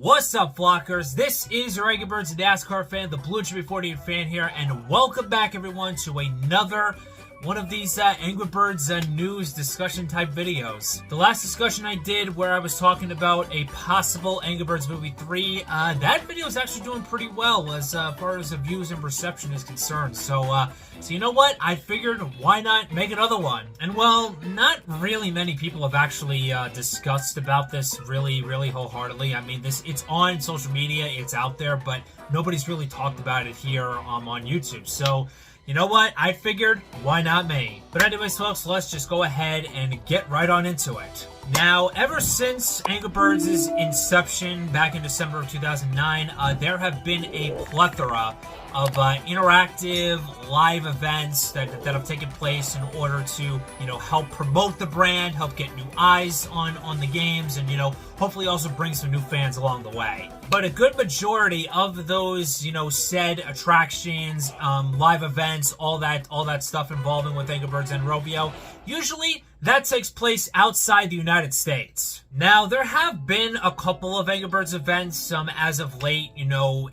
What's up, Flockers? This is your Angry Birds NASCAR fan, the Blue Chip 48 fan here, and welcome back, everyone, to another one of these Angry Birds news discussion type videos. The last discussion I did where I was talking about a possible Angry Birds Movie 3, that video is actually doing pretty well as far as the views and reception is concerned. So you know what? I figured why not make another one? And well, not really many people have actually discussed about this really wholeheartedly. I mean, it's on social media, it's out there, but nobody's really talked about it here on YouTube. So you know what? I figured, why not me? But anyways, folks, let's just go ahead and get right on into it. Now, ever since Angry Birds' inception back in December of 2009, there have been a plethora of interactive live events that have taken place in order to, you know, help promote the brand, help get new eyes on the games, and, you know, hopefully also bring some new fans along the way. But a good majority of those, you know, said attractions, live events, all that stuff involving with Angry Birds and Rovio, usually that takes place outside the United States. Now, there have been a couple of Angry Birds events as of late, you know,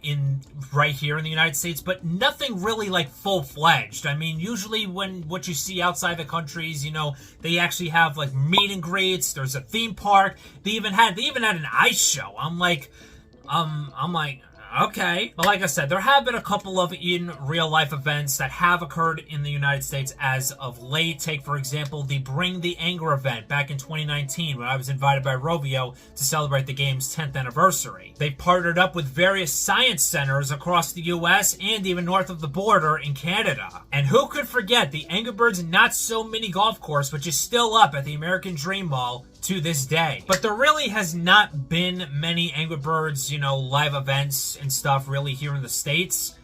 right here in the United States, but nothing really like full-fledged. I mean, usually what you see outside the countries, you know, they actually have like meet and greets, there's a theme park, they even had an ice show. I'm like, okay. But like I said, there have been a couple of in real life events that have occurred in the United States as of late. Take, for example, the Bring the Anger event back in 2019 when I was invited by Rovio to celebrate the game's 10th anniversary. They partnered up with various science centers across the US and even north of the border in Canada. And who could forget the Angry Birds Not So Mini Golf Course, which is still up at the American Dream Mall to this day. But there really has not been many Angry Birds, you know, live events and stuff really here in the States.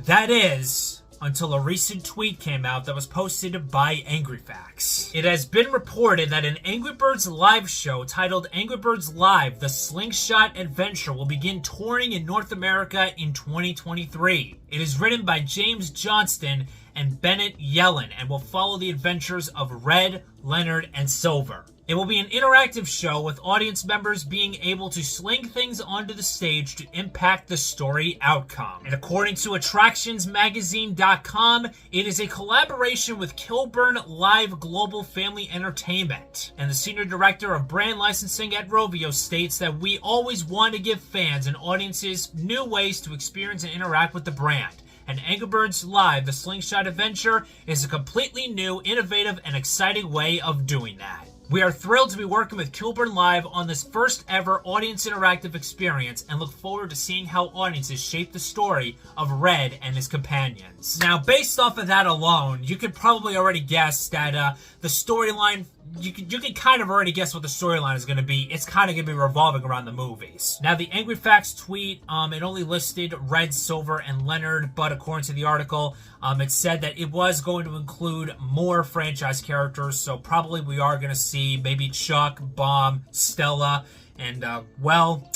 That is, until a recent tweet came out that was posted by AngryFacts. It has been reported that an Angry Birds live show titled Angry Birds Live: The Slingshot Adventure will begin touring in North America in 2023. It is written by James Johnston and Bennett Yellen and will follow the adventures of Red, Leonard, and Silver. It will be an interactive show with audience members being able to sling things onto the stage to impact the story outcome. And according to AttractionsMagazine.com, it is a collaboration with Kilburn Live Global Family Entertainment. And the senior director of brand licensing at Rovio states that we always want to give fans and audiences new ways to experience and interact with the brand. And Angry Birds Live: The Slingshot Adventure is a completely new, innovative, and exciting way of doing that. We are thrilled to be working with Kilburn Live on this first ever audience interactive experience and look forward to seeing how audiences shape the story of Red and his companions. Now, based off of that alone, you could probably already guess that the storyline, you can kind of already guess what the storyline is going to be. It's kind of going to be revolving around the movies. Now, the AngryFacts tweet, it only listed Red, Silver, and Leonard, but according to the article, it said that it was going to include more franchise characters, so probably we are going to see maybe Chuck, Bomb, Stella, and, well,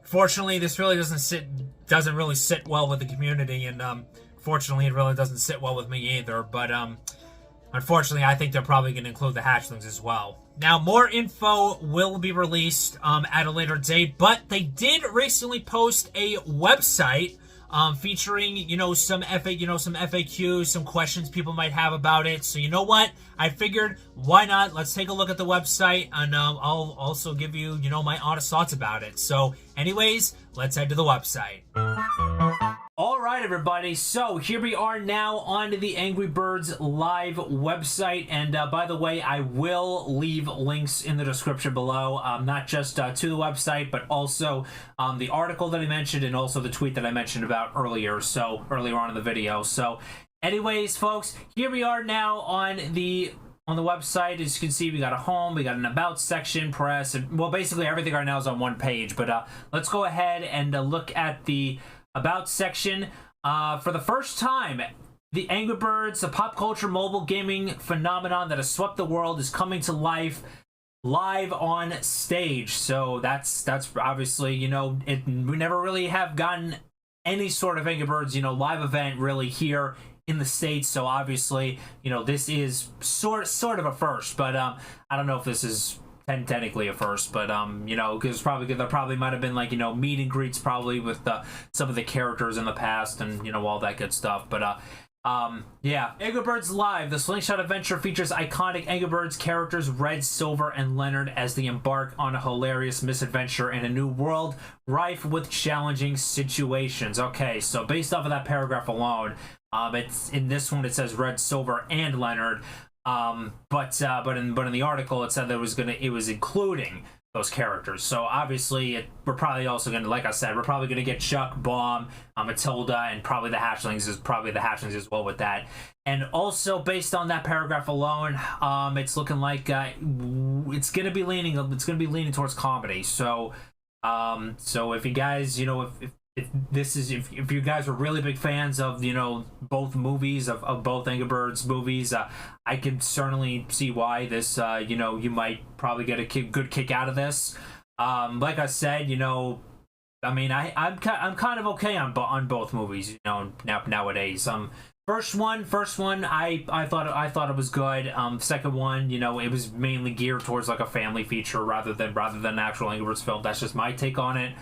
fortunately, this really doesn't really sit well with the community, and, fortunately, it really doesn't sit well with me either, but, unfortunately, I think they're probably going to include the hatchlings as well. Now, more info will be released at a later date, but they did recently post a website featuring, you know, some FAQs, some questions people might have about it. So you know what? I figured, why not? Let's take a look at the website, and I'll also give you, you know, my honest thoughts about it. So anyways, let's head to the website. Alright, everybody, so here we are now on the Angry Birds Live website, and by the way, I will leave links in the description below, not just to the website, but also the article that I mentioned and also the tweet that I mentioned about earlier on in the video. So anyways, folks, here we are now on the website. As you can see, we got a home, we got an about section, press, and well, basically everything right now is on one page, but let's go ahead and look at the about section. For the first time, the Angry Birds, the pop culture mobile gaming phenomenon that has swept the world, is coming to life live on stage. So that's obviously, you know, we never really have gotten any sort of Angry Birds, you know, live event really here in the States. So obviously, you know, this is sort of a first, but I don't know if this is technically at first, but you know, because there probably might have been like, you know, meet and greets probably with some of the characters in the past, and you know, all that good stuff. But yeah, Angry Birds Live, the Slingshot adventure features iconic Angry Birds characters Red, Silver, and Leonard as they embark on a hilarious misadventure in a new world rife with challenging situations. Okay, so based off of that paragraph alone, it's in this one it says Red, Silver, and Leonard. But in the article it said that it was including those characters. So obviously we're probably also gonna, like I said, we're probably gonna get Chuck, Bomb, Matilda, and probably the Hatchlings as well with that. And also based on that paragraph alone, it's looking like it's gonna be leaning towards comedy. So so if you guys, you know, if you guys were really big fans of, you know, both movies of both Angry Birds movies, I can certainly see why this you know, you might probably get a good kick out of this. Like I said, you know, I mean, I'm kind of okay on both movies, you know, nowadays. First one, I thought it was good. Second one, you know, it was mainly geared towards like a family feature rather than an actual Angry Birds film. That's just my take on it.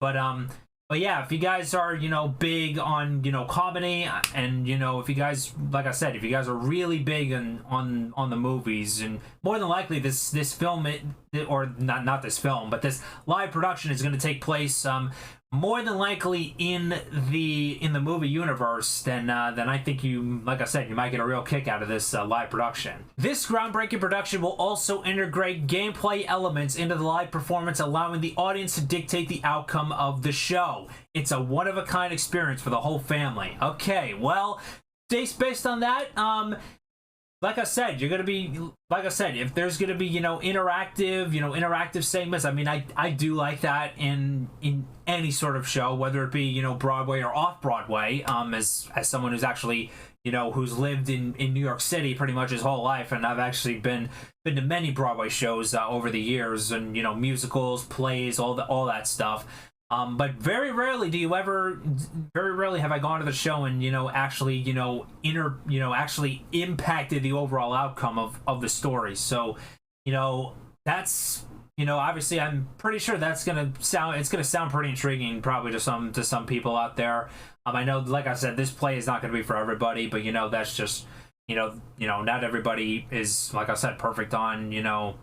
But yeah, if you guys are, you know, big on, you know, comedy, and, you know, if you guys, like I said, if you guys are really big on the movies, and more than likely this film, or not this film, but this live production is going to take place more than likely in the movie universe, then I think you, like I said, you might get a real kick out of this live production. This groundbreaking production will also integrate gameplay elements into the live performance, allowing the audience to dictate the outcome of the show. It's a one-of-a-kind experience for the whole family. Okay, well, based on that, like I said, if there's gonna be, you know, interactive segments. I mean, I do like that in any sort of show, whether it be, you know, Broadway or off Broadway. As someone who's actually, you know, who's lived in New York City pretty much his whole life, and I've actually been to many Broadway shows over the years, and, you know, musicals, plays, all that stuff. But very rarely have I gone to the show and, you know, actually, you know, actually impacted the overall outcome of the story. So, you know, that's, you know, obviously I'm pretty sure it's gonna sound pretty intriguing probably to some people out there. I know, like I said, this play is not gonna be for everybody, but, you know, that's just, you know, not everybody is, like I said, perfect on, you know,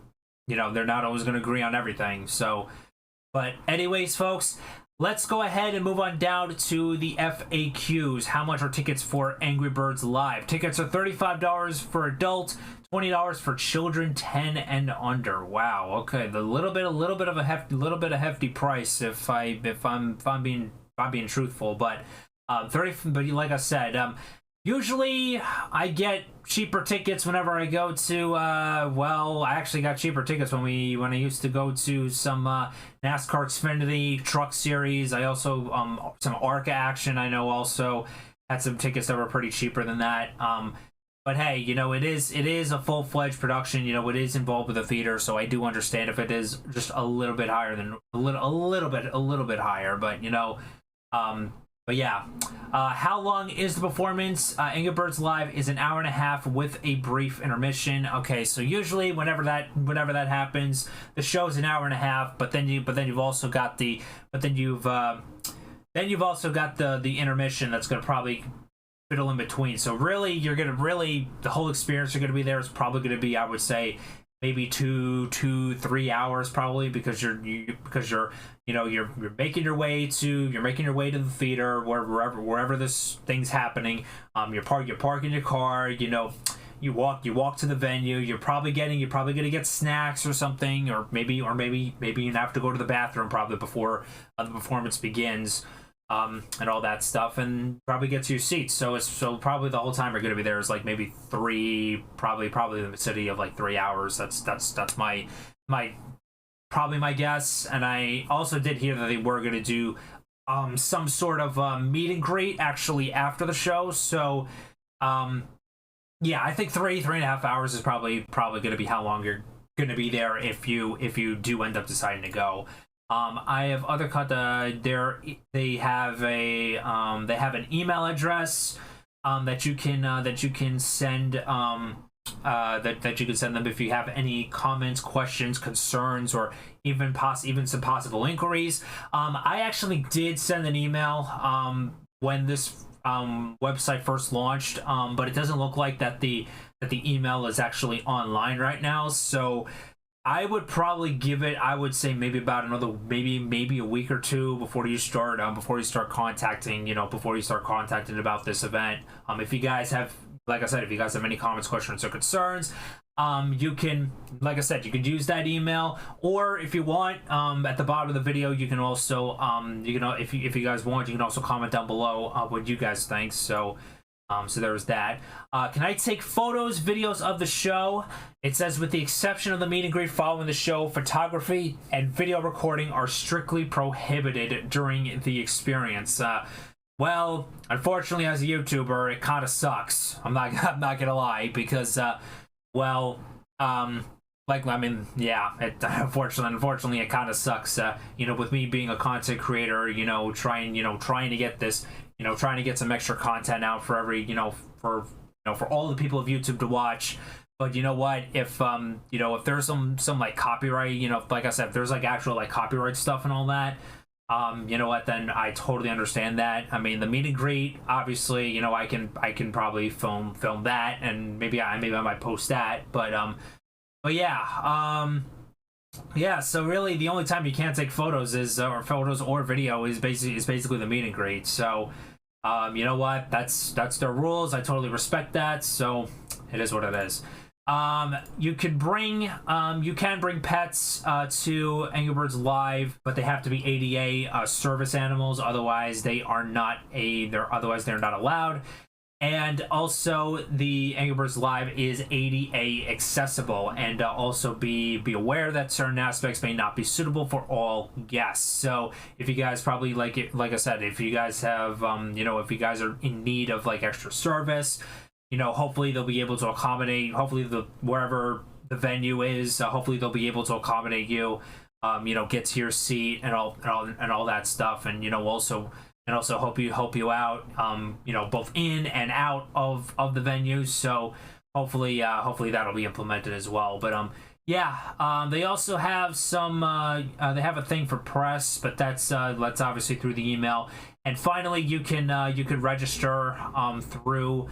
they're not always gonna agree on everything. So, but anyways, folks, let's go ahead and move on down to the FAQs. How much are tickets for Angry Birds Live? Tickets are $35 for adults, $20 for children 10 and under. Wow. Okay, a little bit of a hefty price if I'm being truthful, but but like I said, usually I get cheaper tickets whenever I go to well, I actually got cheaper tickets when I used to go to some NASCAR Xfinity Truck Series. I also some ARCA action, I know, also had some tickets that were pretty cheaper than that. But hey, you know, it is a full-fledged production. You know, it is involved with the theater, so I do understand if it is just a little bit higher than a little bit higher. But, you know, but yeah, how long is the performance? Angry Birds Live is an hour and a half with a brief intermission. Okay, so usually whenever that happens, the show is an hour and a half. But then you've also got the intermission that's going to probably fiddle in between. So really, the whole experience you're going to be there is probably going to be, I would say, maybe 3 hours probably, because you're making your way to the theater, wherever this thing's happening. You're parking your car, you know, you walk to the venue. You're probably gonna get snacks or something, or maybe you have to go to the bathroom probably before the performance begins. And all that stuff, and probably get to your seats. So probably the whole time you're going to be there is like maybe probably in the city of like 3 hours. That's my guess. And I also did hear that they were going to do some sort of meet and greet actually after the show. So yeah, I think 3.5 hours is probably going to be how long you're going to be there if you do end up deciding to go. I have other they have an email address that you can send that you can send them if you have any comments, questions, concerns, or even some possible inquiries. I actually did send an email when this website first launched, but it doesn't look like that the email is actually online right now. So I would probably give it, I would say maybe about another maybe a week or two before you start contacting about this event. If you guys have, like I said, if you guys have any comments, questions, or concerns, you can, like I said, you could use that email, or if you want, at the bottom of the video, you can also, if you guys want, you can also comment down below what you guys think. So there's that. Can I take photos, videos of the show? It says, with the exception of the meet and greet following the show, photography and video recording are strictly prohibited during the experience. Well, unfortunately, as a YouTuber, it kind of sucks. I'm not gonna lie, because unfortunately, it kind of sucks. With me being a content creator, trying to get this, trying to get some extra content out for every, for all the people of YouTube to watch. But you know what? If there's some like copyright, like I said, if there's like actual like copyright stuff and all that, you know what? Then I totally understand that. I mean, the meet and greet, obviously, I can probably film that, and maybe I might post that. But yeah. So really, the only time you can't take photos or video is basically the meet and greet. So, you know what? That's their rules. I totally respect that. So it is what it is. You can bring pets to Angry Birds Live, but they have to be ADA service animals. Otherwise, they're not allowed. And also, the Angry Birds Live is ADA accessible, and also be aware that certain aspects may not be suitable for all guests. So, if you guys probably like I said, if you guys have, if you guys are in need of like extra service, hopefully they'll be able to accommodate. Hopefully, wherever the venue is, hopefully they'll be able to accommodate you. Get to your seat and all that stuff, and also help you out. Both in and out of the venue. So hopefully that'll be implemented as well. But they also have they have a thing for press, but that's obviously through the email. And finally, you can register through.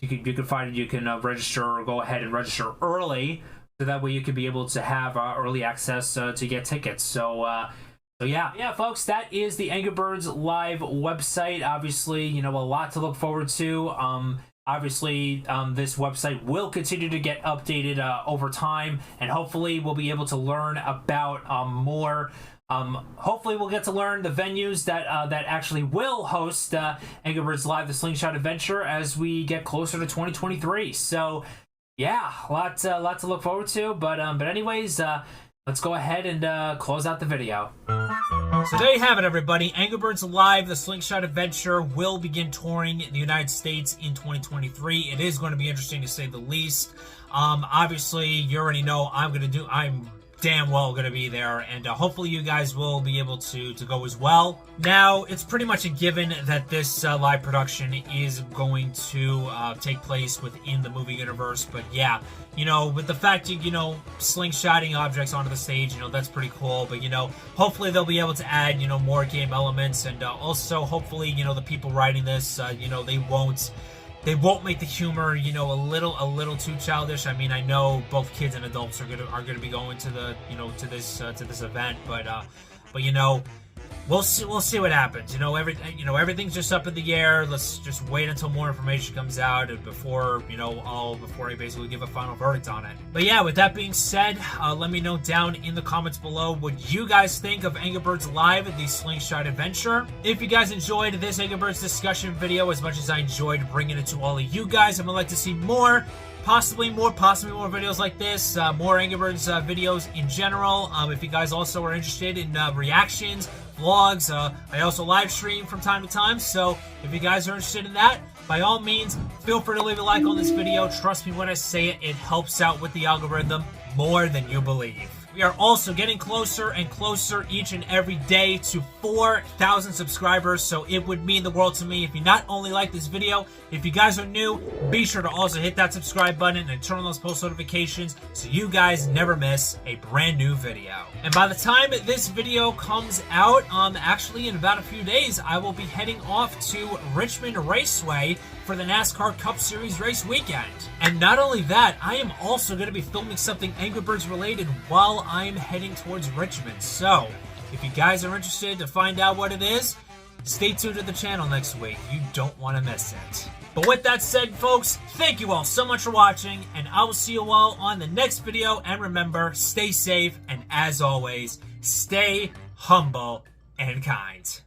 You can register, or go ahead and register early, so that way you can be able to have early access to get tickets. So yeah, folks, that is the Angry Birds Live website. Obviously, a lot to look forward to. Obviously, this website will continue to get updated over time, and hopefully we'll be able to learn about more. Hopefully we'll get to learn the venues that actually will host Angry Birds Live, the Slingshot Adventure, as we get closer to 2023. So yeah, a lot to look forward to. But anyways, let's go ahead and close out the video. So there you have it, everybody. Angry Birds Live, the Slingshot Adventure, will begin touring the United States in 2023. It is going to be interesting, to say the least. Obviously, you already know I'm damn well going to be there, and hopefully you guys will be able to go as well. Now, it's pretty much a given that this live production is going to take place within the movie universe, but yeah, with the fact that, slingshotting objects onto the stage, that's pretty cool, but, hopefully they'll be able to add, more game elements, and also, hopefully, the people writing this, they won't make the humor, a little too childish. I mean, I know both kids and adults are gonna be going to the, to this event, but we'll see what happens. Everything's just up in the air. Let's just wait until more information comes out, and before I basically give a final verdict on it. But yeah, with that being said, let me know down in the comments below what you guys think of Angry Birds Live, the Slingshot Adventure. If you guys enjoyed this Angry Birds discussion video as much as I enjoyed bringing it to all of you guys, and would like to see more, possibly more videos like this, more Angry Birds videos in general. If you guys also are interested in reactions, vlogs, I also live stream from time to time, so if you guys are interested in that, by all means, feel free to leave a like on this video. Trust me when I say it, it helps out with the algorithm more than you believe. We are also getting closer and closer each and every day to 4,000 subscribers, so it would mean the world to me if you not only like this video, if you guys are new, be sure to also hit that subscribe button and turn on those post notifications so you guys never miss a brand new video. And by the time this video comes out, actually in about a few days, I will be heading off to Richmond Raceway for the NASCAR Cup Series race weekend. And not only that, I am also going to be filming something Angry Birds related while I'm heading towards Richmond. So, if you guys are interested to find out what it is, stay tuned to the channel next week. You don't want to miss it. But with that said, folks, thank you all so much for watching, and I will see you all on the next video. And remember, stay safe, and as always, stay humble and kind.